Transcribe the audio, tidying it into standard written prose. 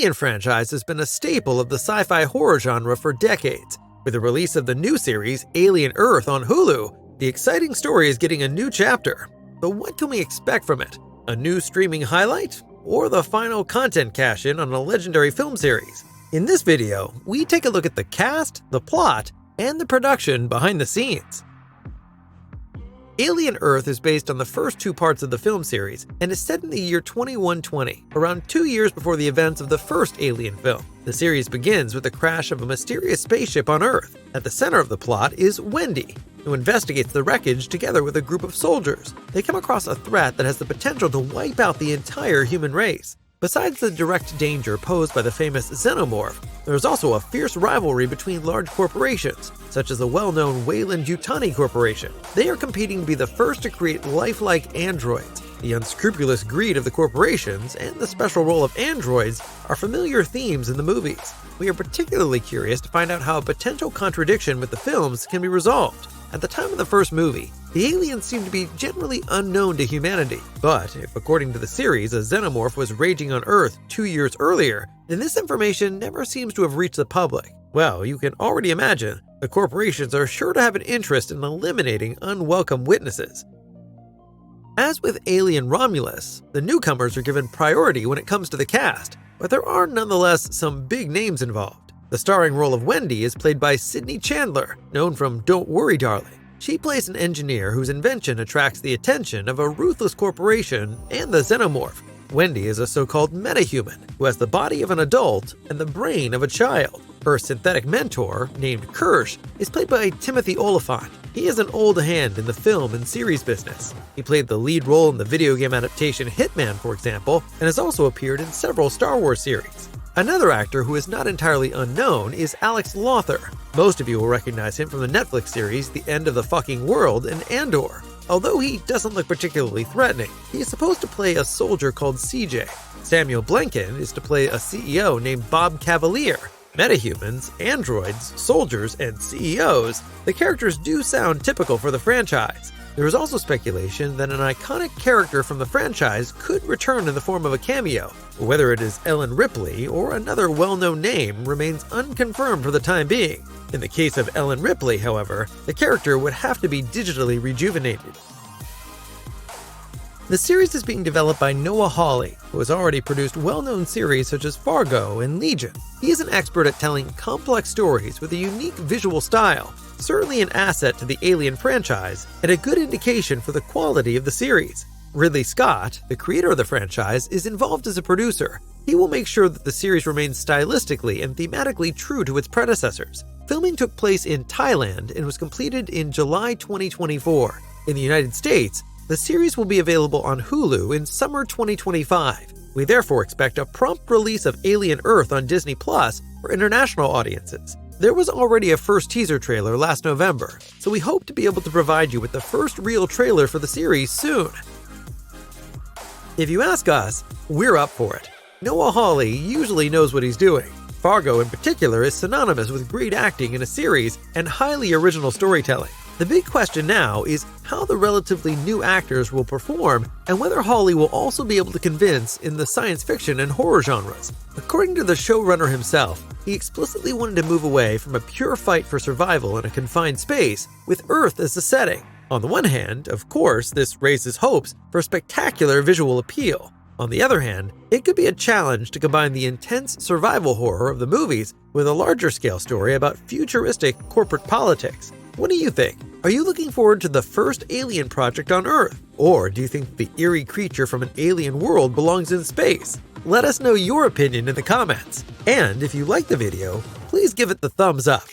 Alien franchise has been a staple of the sci-fi horror genre for decades. With the release of the new series, Alien Earth, on Hulu, the exciting story is getting a new chapter. But what can we expect from it? A new streaming highlight? Or the final content cash-in on a legendary film series? In this video, we take a look at the cast, the plot, and the production behind the scenes. Alien Earth is based on the first two parts of the film series and is set in the year 2120, around 2 years before the events of the first Alien film. The series begins with the crash of a mysterious spaceship on Earth. At the center of the plot is Wendy, who investigates the wreckage together with a group of soldiers. They come across a threat that has the potential to wipe out the entire human race. Besides the direct danger posed by the famous Xenomorph, there is also a fierce rivalry between large corporations, such as the well-known Weyland-Yutani Corporation. They are competing to be the first to create lifelike androids. The unscrupulous greed of the corporations and the special role of androids are familiar themes in the movies. We are particularly curious to find out how a potential contradiction with the films can be resolved. At the time of the first movie, the aliens seemed to be generally unknown to humanity. But if, according to the series, a Xenomorph was raging on Earth 2 years earlier, then this information never seems to have reached the public. Well, you can already imagine, the corporations are sure to have an interest in eliminating unwelcome witnesses. As with Alien Romulus, the newcomers are given priority when it comes to the cast, but there are nonetheless some big names involved. The starring role of Wendy is played by Sydney Chandler, known from Don't Worry Darling. She plays an engineer whose invention attracts the attention of a ruthless corporation and the Xenomorph. Wendy is a so-called metahuman who has the body of an adult and the brain of a child. Her synthetic mentor, named Kirsch, is played by Timothy Olyphant. He is an old hand in the film and series business. He played the lead role in the video game adaptation Hitman, for example, and has also appeared in several Star Wars series. Another actor who is not entirely unknown is Alex Lawther. Most of you will recognize him from the Netflix series The End of the Fucking World and Andor. Although he doesn't look particularly threatening, he is supposed to play a soldier called CJ. Samuel Blanken is to play a CEO named Bob Cavalier. Metahumans, androids, soldiers, and CEOs, the characters do sound typical for the franchise. There is also speculation that an iconic character from the franchise could return in the form of a cameo. Whether it is Ellen Ripley or another well-known name remains unconfirmed for the time being. In the case of Ellen Ripley, however, the character would have to be digitally rejuvenated. The series is being developed by Noah Hawley, who has already produced well-known series such as Fargo and Legion. He is an expert at telling complex stories with a unique visual style, certainly an asset to the Alien franchise, and a good indication for the quality of the series. Ridley Scott, the creator of the franchise, is involved as a producer. He will make sure that the series remains stylistically and thematically true to its predecessors. Filming took place in Thailand and was completed in July 2024. In the United States, the series will be available on Hulu in summer 2025. We therefore expect a prompt release of Alien Earth on Disney Plus for international audiences. There was already a first teaser trailer last November, so we hope to be able to provide you with the first real trailer for the series soon. If you ask us, we're up for it. Noah Hawley usually knows what he's doing. Fargo in particular is synonymous with great acting in a series and highly original storytelling. The big question now is how the relatively new actors will perform and whether Hawley will also be able to convince in the science fiction and horror genres. According to the showrunner himself, he explicitly wanted to move away from a pure fight for survival in a confined space with Earth as the setting. On the one hand, of course, this raises hopes for spectacular visual appeal. On the other hand, it could be a challenge to combine the intense survival horror of the movies with a larger scale story about futuristic corporate politics. What do you think? Are you looking forward to the first alien project on Earth? Or do you think the eerie creature from an alien world belongs in space? Let us know your opinion in the comments. And if you like the video, please give it the thumbs up.